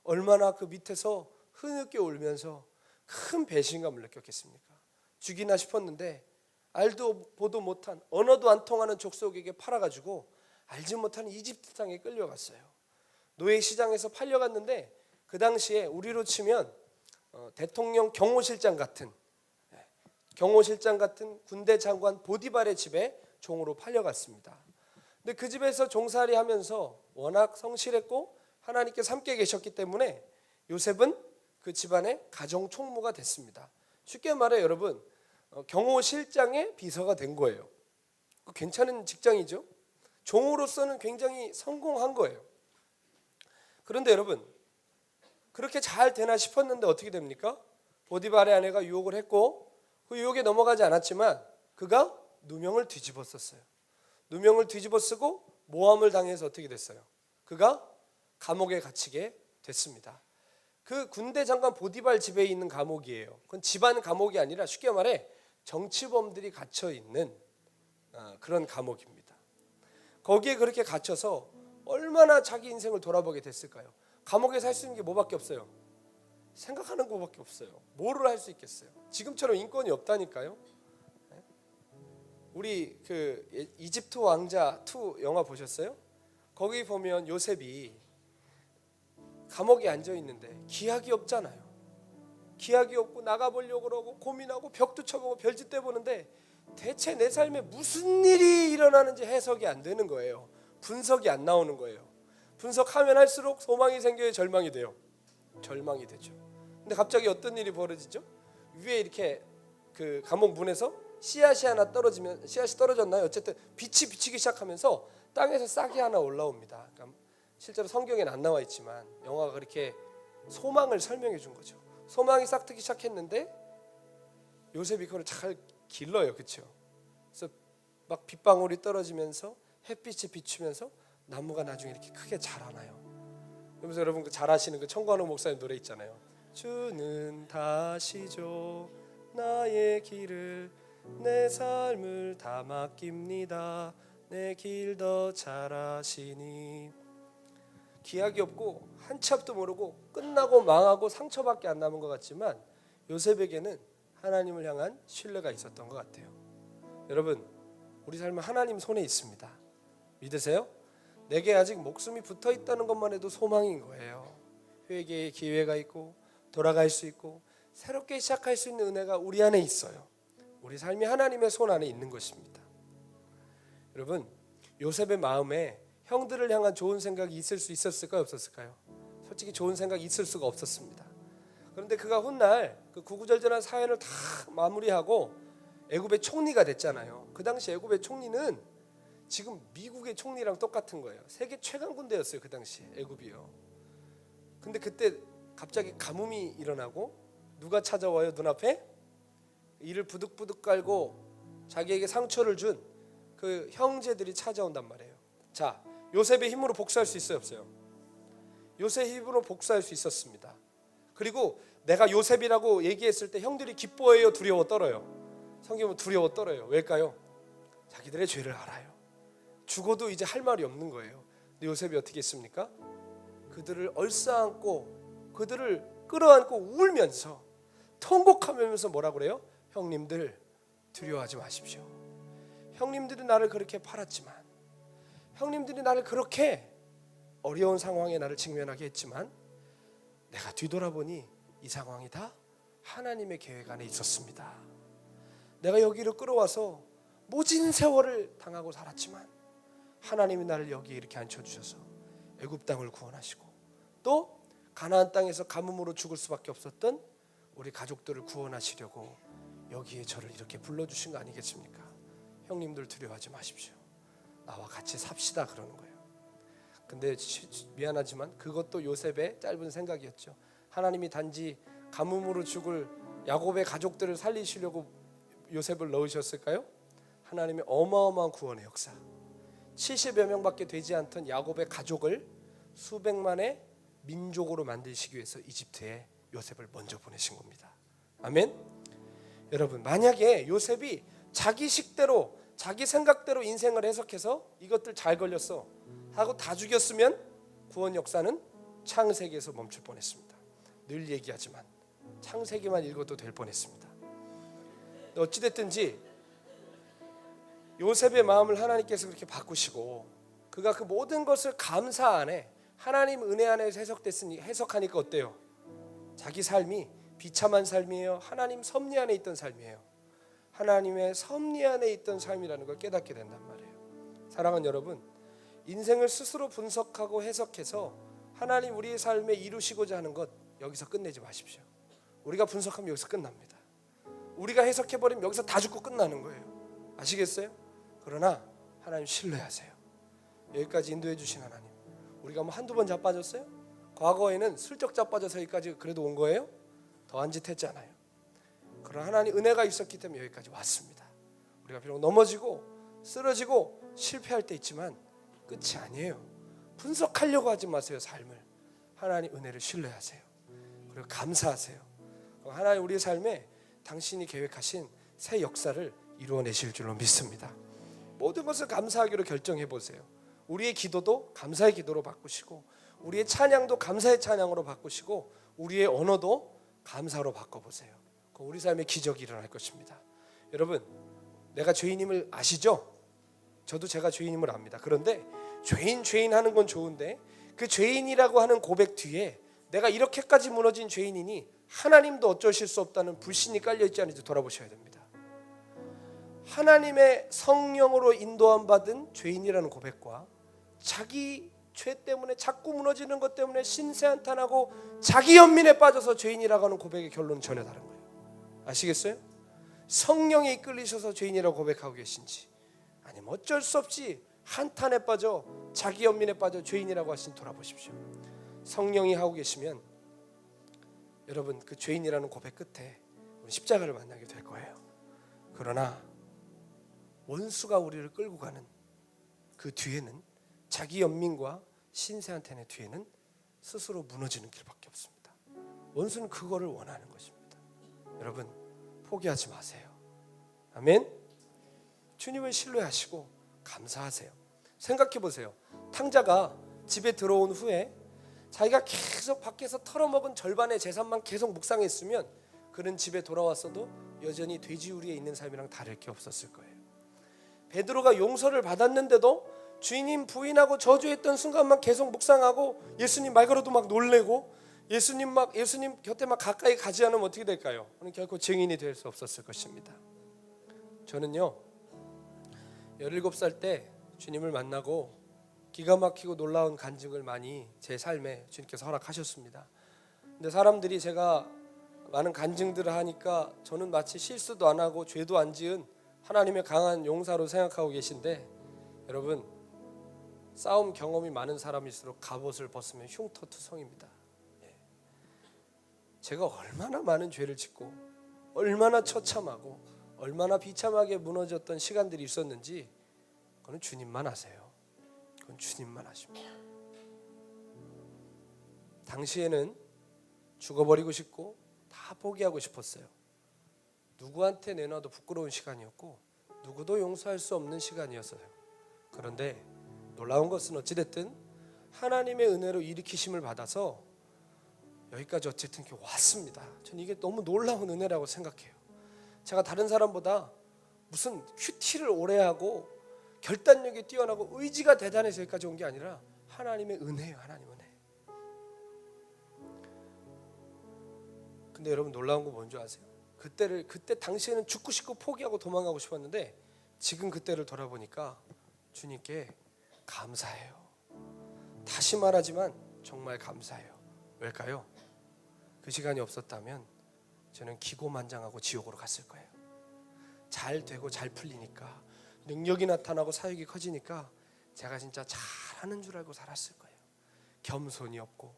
얼마나 그 밑에서 흐느껴 울면서 큰 배신감을 느꼈겠습니까? 죽이나 싶었는데 알도 보도 못한 언어도 안 통하는 족속에게 팔아가지고 알지 못하는 이집트 땅에 끌려갔어요. 노예 시장에서 팔려갔는데 그 당시에 우리로 치면 대통령 경호실장 같은 군대 장관 보디발의 집에 종으로 팔려갔습니다. 근데 그 집에서 종살이 하면서 워낙 성실했고 하나님께서 함께 계셨기 때문에 요셉은 그 집안의 가정 총무가 됐습니다. 쉽게 말해 여러분 경호실장의 비서가 된 거예요. 괜찮은 직장이죠. 종으로서는 굉장히 성공한 거예요. 그런데 여러분 그렇게 잘 되나 싶었는데 어떻게 됩니까? 보디발의 아내가 유혹을 했고 그 유혹에 넘어가지 않았지만 그가 누명을 뒤집어 썼어요. 누명을 뒤집어 쓰고 모함을 당해서 어떻게 됐어요? 그가 감옥에 갇히게 됐습니다. 그 군대 장관 보디발 집에 있는 감옥이에요. 그건 집안 감옥이 아니라 쉽게 말해 정치범들이 갇혀 있는 그런 감옥입니다. 거기에 그렇게 갇혀서 얼마나 자기 인생을 돌아보게 됐을까요? 감옥에서 할 수 있는 게 뭐밖에 없어요? 생각하는 것밖에 없어요. 뭐를 할 수 있겠어요? 지금처럼 인권이 없다니까요. 우리 그 이집트 왕자 2 영화 보셨어요? 거기 보면 요셉이 감옥에 앉아 있는데 기약이 없잖아요. 기약이 없고 나가보려고 그러고 고민하고 벽도 쳐보고 별짓 대보는데 대체 내 삶에 무슨 일이 일어나는지 해석이 안 되는 거예요. 분석이 안 나오는 거예요. 분석하면 할수록 소망이 생겨야 절망이 돼요. 절망이 되죠. 근데 갑자기 어떤 일이 벌어지죠? 위에 이렇게 그 감옥 문에서 씨앗이 하나 떨어지면 씨앗이 떨어졌나요? 어쨌든 빛이 비치기 시작하면서 땅에서 싹이 하나 올라옵니다. 그러니까 실제로 성경에는 안 나와 있지만 영화가 그렇게 소망을 설명해 준 거죠. 소망이 싹트기 시작했는데 요셉이 그걸 잘 길러요, 그렇죠? 그래서 막 빗방울이 떨어지면서 햇빛이 비추면서 나무가 나중에 이렇게 크게 자라나요. 그래서 여러분 그 잘 아시는 그 청관호 목사님 노래 있잖아요. 주는 다시죠 나의 길을 내 삶을 다 맡깁니다. 내 길 더 잘 아시니. 기약이 없고 한치 앞도 모르고 끝나고 망하고 상처밖에 안 남은 것 같지만 요셉에게는 하나님을 향한 신뢰가 있었던 것 같아요. 여러분 우리 삶은 하나님 손에 있습니다. 믿으세요? 내게 아직 목숨이 붙어 있다는 것만 해도 소망인 거예요. 회개의 기회가 있고 돌아갈 수 있고 새롭게 시작할 수 있는 은혜가 우리 안에 있어요. 우리 삶이 하나님의 손 안에 있는 것입니다. 여러분 요셉의 마음에 형들을 향한 좋은 생각이 있을 수 있었을까요? 없었을까요? 솔직히 좋은 생각이 있을 수가 없었습니다. 그런데 그가 훗날 그 구구절절한 사연을 다 마무리하고 애굽의 총리가 됐잖아요. 그 당시 애굽의 총리는 지금 미국의 총리랑 똑같은 거예요. 세계 최강 군대였어요. 그 당시 애굽이요. 근데 그때 갑자기 가뭄이 일어나고 누가 찾아와요? 눈앞에? 이를 부득부득 깔고 자기에게 상처를 준 그 형제들이 찾아온단 말이에요. 자, 요셉의 힘으로 복수할 수 있어요? 없어요? 요셉의 힘으로 복수할 수 있었습니다. 그리고 내가 요셉이라고 얘기했을 때 형들이 기뻐해요? 두려워 떨어요? 성경은 두려워 떨어요. 왜일까요? 자기들의 죄를 알아요. 죽어도 이제 할 말이 없는 거예요. 근데 요셉이 어떻게 했습니까? 그들을 얼싸안고 그들을 끌어안고 울면서 통곡하면서 뭐라고 그래요? 형님들 두려워하지 마십시오. 형님들이 나를 그렇게 팔았지만, 형님들이 나를 그렇게 어려운 상황에 나를 직면하게 했지만, 내가 뒤돌아보니 이 상황이 다 하나님의 계획 안에 있었습니다. 내가 여기로 끌어와서 모진 세월을 당하고 살았지만 하나님이 나를 여기에 이렇게 앉혀주셔서 애굽 땅을 구원하시고, 또 가나안 땅에서 가뭄으로 죽을 수밖에 없었던 우리 가족들을 구원하시려고 여기에 저를 이렇게 불러주신 거 아니겠습니까? 형님들 두려워하지 마십시오. 나와 같이 삽시다 그러는 거예요. 근데 미안하지만 그것도 요셉의 짧은 생각이었죠. 하나님이 단지 가뭄으로 죽을 야곱의 가족들을 살리시려고 요셉을 넣으셨을까요? 하나님의 어마어마한 구원의 역사, 70여 명밖에 되지 않던 야곱의 가족을 수백만의 민족으로 만드시기 위해서 이집트에 요셉을 먼저 보내신 겁니다. 아멘. 여러분, 만약에 요셉이 자기 식대로 자기 생각대로 인생을 해석해서 이것들 잘 걸렸어 하고 다 죽였으면 구원 역사는 창세기에서 멈출 뻔했습니다. 늘 얘기하지만 창세기만 읽어도 될 뻔했습니다. 어찌됐든지 요셉의 마음을 하나님께서 그렇게 바꾸시고, 그가 그 모든 것을 감사 안에 하나님 은혜 안에서 해석됐으니 해석하니까 어때요? 자기 삶이 비참한 삶이에요? 하나님 섭리 안에 있던 삶이에요? 하나님의 섭리 안에 있던 삶이라는 걸 깨닫게 된단 말이에요. 사랑하는 여러분, 인생을 스스로 분석하고 해석해서 하나님 우리의 삶에 이루시고자 하는 것 여기서 끝내지 마십시오. 우리가 분석하면 여기서 끝납니다. 우리가 해석해버리면 여기서 다 죽고 끝나는 거예요. 아시겠어요? 그러나 하나님 신뢰하세요. 여기까지 인도해 주신 하나님, 우리가 뭐 한두 번 자빠졌어요? 과거에는 슬쩍 자빠져서 여기까지 그래도 온 거예요? 더한 짓 했잖아요. 그러나 하나님 은혜가 있었기 때문에 여기까지 왔습니다. 우리가 비록 넘어지고 쓰러지고 실패할 때 있지만 끝이 아니에요. 분석하려고 하지 마세요. 삶을 하나님 은혜를 신뢰하세요. 그리고 감사하세요. 하나님 우리의 삶에 당신이 계획하신 새 역사를 이루어내실 줄로 믿습니다. 모든 것을 감사하기로 결정해 보세요. 우리의 기도도 감사의 기도로 바꾸시고, 우리의 찬양도 감사의 찬양으로 바꾸시고, 우리의 언어도 감사로 바꿔보세요. 우리 삶에 기적이 일어날 것입니다. 여러분, 내가 죄인임을 아시죠? 저도 제가 죄인임을 압니다. 그런데 죄인 하는 건 좋은데 그 죄인이라고 하는 고백 뒤에 내가 이렇게까지 무너진 죄인이니 하나님도 어쩌실 수 없다는 불신이 깔려있지 않은지 돌아보셔야 됩니다. 하나님의 성령으로 인도함 받은 죄인이라는 고백과 자기 죄 때문에 자꾸 무너지는 것 때문에 신세한탄하고 자기 연민에 빠져서 죄인이라고 하는 고백의 결론은 전혀 다른 거예요. 아시겠어요? 성령에 이끌리셔서 죄인이라고 고백하고 계신지, 아니면 어쩔 수 없이 한탄에 빠져 자기 연민에 빠져 죄인이라고 하신 돌아보십시오. 성령이 하고 계시면 여러분 그 죄인이라는 고백 끝에 우리 십자가를 만나게 될 거예요. 그러나 원수가 우리를 끌고 가는 그 뒤에는, 자기 연민과 신세한탄의 뒤에는 스스로 무너지는 길밖에 없습니다. 원수는 그거를 원하는 것입니다. 여러분 포기하지 마세요. 아멘. 주님을 신뢰하시고 감사하세요. 생각해 보세요. 탕자가 집에 들어온 후에 자기가 계속 밖에서 털어먹은 절반의 재산만 계속 묵상했으면 그는 집에 돌아왔어도 여전히 돼지우리에 있는 삶이랑 다를 게 없었을 거예요. 베드로가 용서를 받았는데도 주인님 부인하고 저주했던 순간만 계속 묵상하고 예수님 말 걸어도 막 놀래고 예수님 곁에 막 가까이 가지 않으면 어떻게 될까요? 그는 결코 증인이 될 수 없었을 것입니다. 저는요 17살 때 주님을 만나고 기가 막히고 놀라운 간증을 많이 제 삶에 주님께서 허락하셨습니다. 근데 사람들이 제가 많은 간증들을 하니까 저는 마치 실수도 안 하고 죄도 안 지은 하나님의 강한 용사로 생각하고 계신데, 여러분 싸움 경험이 많은 사람일수록 갑옷을 벗으면 흉터투성입니다. 제가 얼마나 많은 죄를 짓고 얼마나 처참하고 얼마나 비참하게 무너졌던 시간들이 있었는지 그건 주님만 아세요. 그건 주님만 아십니다. 당시에는 죽어버리고 싶고 다 포기하고 싶었어요. 누구한테 내놔도 부끄러운 시간이었고 누구도 용서할 수 없는 시간이었어요. 그런데 놀라운 것은 어찌됐든 하나님의 은혜로 일으키심을 받아서 여기까지 어쨌든 이렇게 왔습니다. 저는 이게 너무 놀라운 은혜라고 생각해요. 제가 다른 사람보다 무슨 큐티를 오래 하고 결단력이 뛰어나고 의지가 대단해서 여기까지 온 게 아니라 하나님의 은혜예요. 하나님 은혜. 근데 여러분 놀라운 거 뭔지 아세요? 그때 당시에는 죽고 싶고 포기하고 도망가고 싶었는데 지금 그때를 돌아보니까 주님께 감사해요. 다시 말하지만 정말 감사해요. 왜일까요? 그 시간이 없었다면 저는 기고만장하고 지옥으로 갔을 거예요. 잘 되고 잘 풀리니까, 능력이 나타나고 사역이 커지니까 제가 진짜 잘하는 줄 알고 살았을 거예요. 겸손이 없고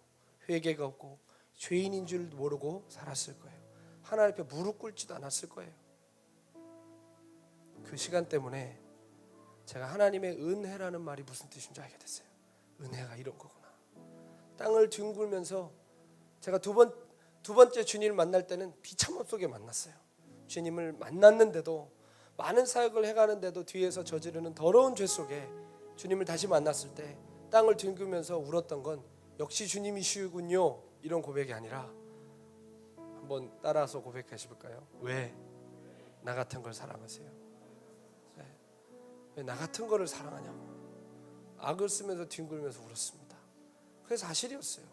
회개가 없고 죄인인 줄 모르고 살았을 거예요. 하나님 앞에 무릎 꿇지도 않았을 거예요. 그 시간 때문에 제가 하나님의 은혜라는 말이 무슨 뜻인지 알게 됐어요. 은혜가 이런 거구나. 땅을 뒹굴면서 제가 두 번째 주님을 만날 때는 비참함 속에 만났어요. 주님을 만났는데도, 많은 사역을 해가는데도 뒤에서 저지르는 더러운 죄 속에 주님을 다시 만났을 때 땅을 뒹굴면서 울었던 건 역시 주님이시군요, 이런 고백이 아니라, 한번 따라서 고백해 볼까요? 왜 나 같은 걸 사랑하세요? 왜 나 같은 거를 사랑하냐고 악을 쓰면서 뒹굴면서 울었습니다. 그게 사실이었어요.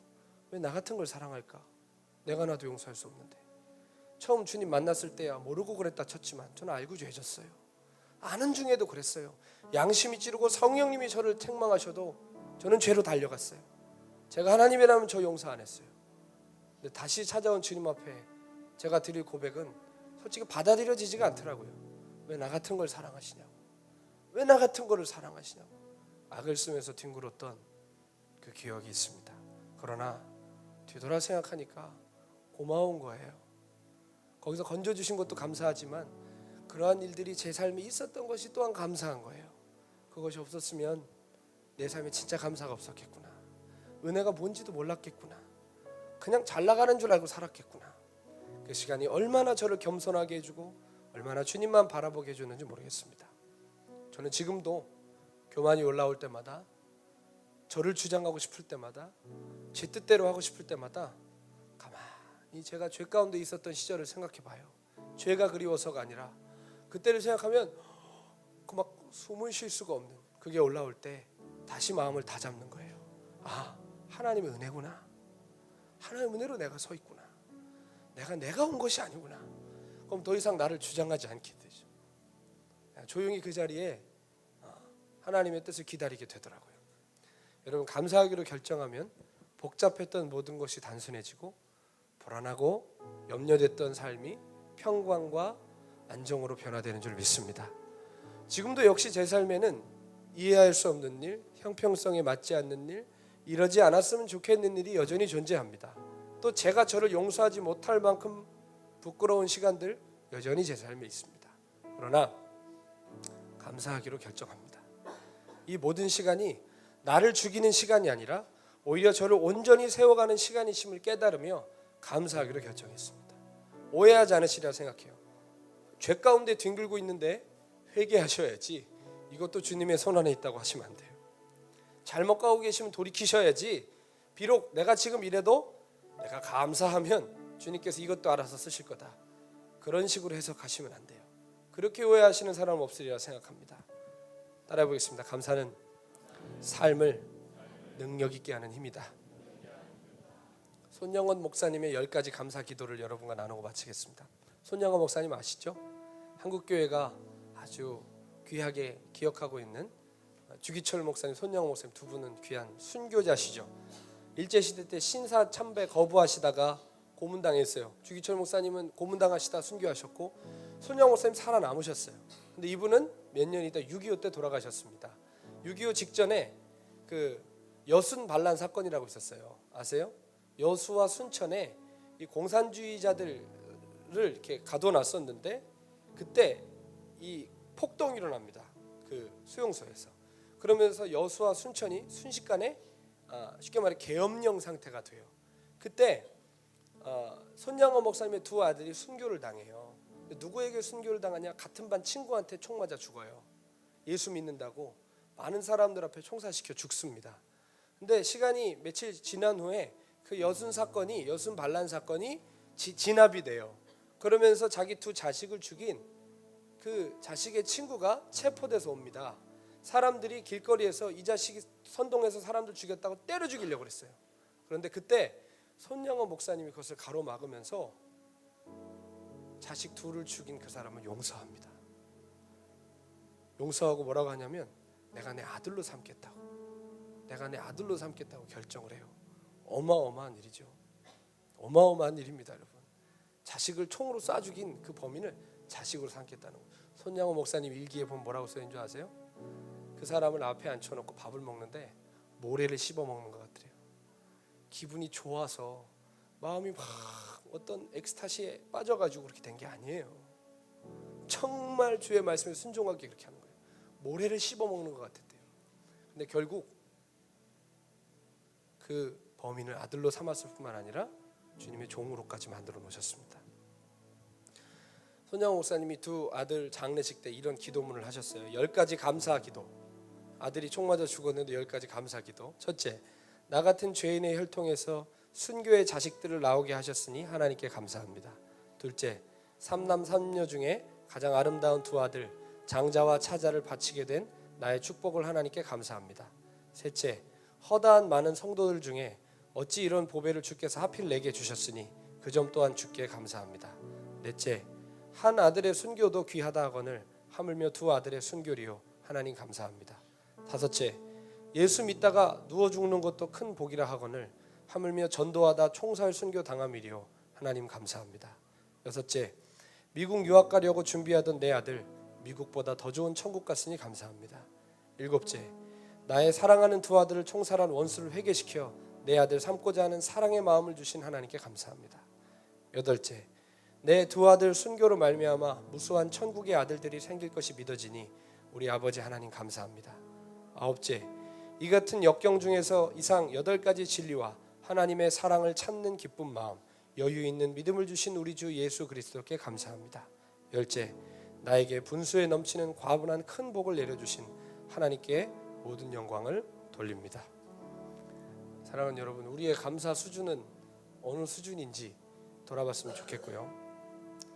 왜 나 같은 걸 사랑할까? 내가 나도 용서할 수 없는데. 처음 주님 만났을 때야 모르고 그랬다 쳤지만 저는 알고 죄졌어요. 아는 중에도 그랬어요. 양심이 찌르고 성령님이 저를 책망하셔도 저는 죄로 달려갔어요. 제가 하나님이라면 저 용서 안 했어요. 근데 다시 찾아온 주님 앞에 제가 드릴 고백은 솔직히 받아들여지지가 않더라고요. 왜 나 같은 걸 사랑하시냐고, 왜 나 같은 거를 사랑하시냐고 악을 쓰면서 뒹굴었던 그 기억이 있습니다. 그러나 뒤돌아 생각하니까 고마운 거예요. 거기서 건져주신 것도 감사하지만 그러한 일들이 제 삶에 있었던 것이 또한 감사한 거예요. 그것이 없었으면 내 삶에 진짜 감사가 없었겠구나. 은혜가 뭔지도 몰랐겠구나. 그냥 잘 나가는 줄 알고 살았겠구나. 그 시간이 얼마나 저를 겸손하게 해주고 얼마나 주님만 바라보게 해줬는지 모르겠습니다. 저는 지금도 교만이 올라올 때마다, 저를 주장하고 싶을 때마다, 제 뜻대로 하고 싶을 때마다 가만히 제가 죄 가운데 있었던 시절을 생각해 봐요. 죄가 그리워서가 아니라 그때를 생각하면 그 막 숨을 쉴 수가 없는 그게 올라올 때 다시 마음을 다잡는 거예요. 아, 하나님의 은혜구나. 하나님의 은혜로 내가 서 있구나. 내가 온 것이 아니구나. 그럼 더 이상 나를 주장하지 않게 되죠. 조용히 그 자리에 하나님의 뜻을 기다리게 되더라고요. 여러분, 감사하기로 결정하면 복잡했던 모든 것이 단순해지고 불안하고 염려됐던 삶이 평강과 안정으로 변화되는 줄 믿습니다. 지금도 역시 제 삶에는 이해할 수 없는 일, 형평성에 맞지 않는 일, 이러지 않았으면 좋겠는 일이 여전히 존재합니다. 또 제가 저를 용서하지 못할 만큼 부끄러운 시간들 여전히 제 삶에 있습니다. 그러나 감사하기로 결정합니다. 이 모든 시간이 나를 죽이는 시간이 아니라 오히려 저를 온전히 세워가는 시간이심을 깨달으며 감사하기로 결정했습니다. 오해하지 않으시리라 생각해요. 죄 가운데 뒹굴고 있는데 회개하셔야지, 이것도 주님의 손 안에 있다고 하시면 안 돼요. 잘못 가고 계시면 돌이키셔야지, 비록 내가 지금 이래도 내가 감사하면 주님께서 이것도 알아서 쓰실 거다, 그런 식으로 해석하시면 안 돼요. 그렇게 오해하시는 사람은 없으리라 생각합니다. 따라해 보겠습니다. 감사는 삶을 능력 있게 하는 힘이다. 손영원 목사님의 10가지 감사 기도를 여러분과 나누고 마치겠습니다. 손영원 목사님 아시죠? 한국교회가 아주 귀하게 기억하고 있는 주기철 목사님, 손영원 목사님 두 분은 귀한 순교자시죠. 일제시대 때 신사 참배 거부하시다가 고문당했어요. 주기철 목사님은 고문당하시다 순교하셨고, 손영원 목사님 살아남으셨어요. 근데 이분은 몇 년 있다 6.25 때 돌아가셨습니다. 6.25 직전에 그 여순 반란 사건이라고 있었어요. 아세요? 여수와 순천에 이 공산주의자들을 이렇게 가둬놨었는데 그때 이 폭동이 일어납니다. 그 수용소에서. 그러면서 여수와 순천이 순식간에 쉽게 말해 계엄령 상태가 돼요. 그때 손양원 목사님의 두 아들이 순교를 당해요. 누구에게 순교를 당하냐? 같은 반 친구한테 총 맞아 죽어요. 예수 믿는다고 많은 사람들 앞에 총살시켜 죽습니다. 근데 시간이 며칠 지난 후에 그 여순 사건이, 여순 반란 사건이 진압이 돼요. 그러면서 자기 두 자식을 죽인 그 자식의 친구가 체포돼서 옵니다. 사람들이 길거리에서 이 자식이 선동해서 사람들 죽였다고 때려 죽이려고 그랬어요. 그런데 그때 손양호 목사님이 그것을 가로막으면서 자식 둘을 죽인 그 사람을 용서합니다. 용서하고 뭐라고 하냐면 내가 내 아들로 삼겠다고, 내가 내 아들로 삼겠다고 결정을 해요. 어마어마한 일이죠. 어마어마한 일입니다, 여러분. 자식을 총으로 쏴 죽인 그 범인을 자식으로 삼겠다는 거예요. 손양호 목사님 일기에 보면 뭐라고 써있는 줄 아세요? 그 사람을 앞에 앉혀놓고 밥을 먹는데 모래를 씹어 먹는 것 같더래요. 기분이 좋아서 마음이 막 어떤 엑스타시에 빠져가지고 그렇게 된 게 아니에요. 정말 주의 말씀에 순종하게 그렇게 하는 거예요. 모래를 씹어 먹는 것 같았대요. 근데 결국 그 범인을 아들로 삼았을 뿐만 아니라 주님의 종으로까지 만들어 놓으셨습니다. 손양호 목사님이 두 아들 장례식 때 이런 기도문을 하셨어요. 10가지 감사 기도. 아들이 총 맞아 죽었는데 10가지 감사 기도. 첫째, 나 같은 죄인의 혈통에서 순교의 자식들을 나오게 하셨으니 하나님께 감사합니다. 둘째, 삼남 삼녀 중에 가장 아름다운 두 아들 장자와 차자를 바치게 된 나의 축복을 하나님께 감사합니다. 셋째, 허다한 많은 성도들 중에 어찌 이런 보배를 주께서 하필 내게 주셨으니 그 점 또한 주께 감사합니다. 넷째, 한 아들의 순교도 귀하다 하거늘 하물며 두 아들의 순교리요 하나님 감사합니다. 다섯째, 예수 믿다가 누워 죽는 것도 큰 복이라 하거늘 하물며 전도하다 총살 순교 당함이리요 하나님 감사합니다. 여섯째, 미국 유학 가려고 준비하던 내 아들 미국보다 더 좋은 천국 갔으니 감사합니다. 일곱째, 나의 사랑하는 두 아들을 총살한 원수를 회개시켜 내 아들 삼고자 하는 사랑의 마음을 주신 하나님께 감사합니다. 여덟째, 내 두 아들 순교로 말미암아 무수한 천국의 아들들이 생길 것이 믿어지니 우리 아버지 하나님 감사합니다. 아홉째, 이 같은 역경 중에서 이상 8가지 진리와 하나님의 사랑을 찾는 기쁜 마음, 여유 있는 믿음을 주신 우리 주 예수 그리스도께 감사합니다. 열째, 나에게 분수에 넘치는 과분한 큰 복을 내려주신 하나님께 모든 영광을 돌립니다. 사랑하는 여러분, 우리의 감사 수준은 어느 수준인지 돌아봤으면 좋겠고요.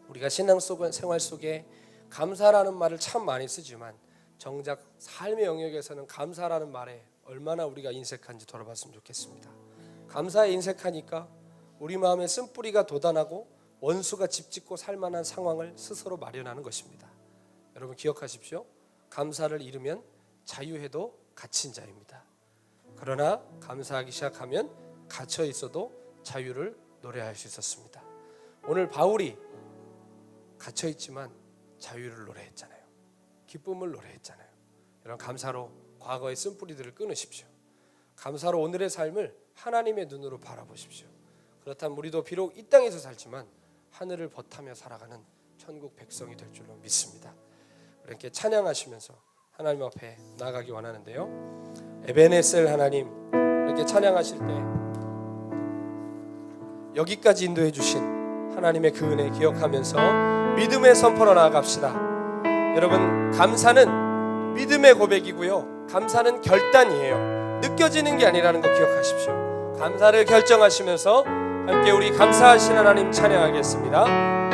우리가 신앙생활 속에 감사라는 말을 참 많이 쓰지만 정작 삶의 영역에서는 감사라는 말에 얼마나 우리가 인색한지 돌아봤으면 좋겠습니다. 감사에 인색하니까 우리 마음에 쓴뿌리가 돋아나고 원수가 집짓고 살만한 상황을 스스로 마련하는 것입니다. 여러분 기억하십시오. 감사를 잃으면 자유해도 갇힌 자입니다. 그러나 감사하기 시작하면 갇혀 있어도 자유를 노래할 수 있었습니다. 오늘 바울이 갇혀 있지만 자유를 노래했잖아요. 기쁨을 노래했잖아요. 여러분 감사로 과거의 쓴뿌리들을 끊으십시오. 감사로 오늘의 삶을 하나님의 눈으로 바라보십시오. 그렇다면 우리도 비록 이 땅에서 살지만 하늘을 벗하며 살아가는 천국 백성이 될 줄로 믿습니다. 이렇게 찬양하시면서 하나님 앞에 나아가기 원하는데요. 에베네셀 하나님, 이렇게 찬양하실 때 여기까지 인도해 주신 하나님의 그 은혜 기억하면서 믿음의 선포로 나아갑시다. 여러분 감사는 믿음의 고백이고요. 감사는 결단이에요. 느껴지는 게 아니라는 거 기억하십시오. 감사를 결정하시면서 함께 우리 감사하신 하나님 찬양하겠습니다.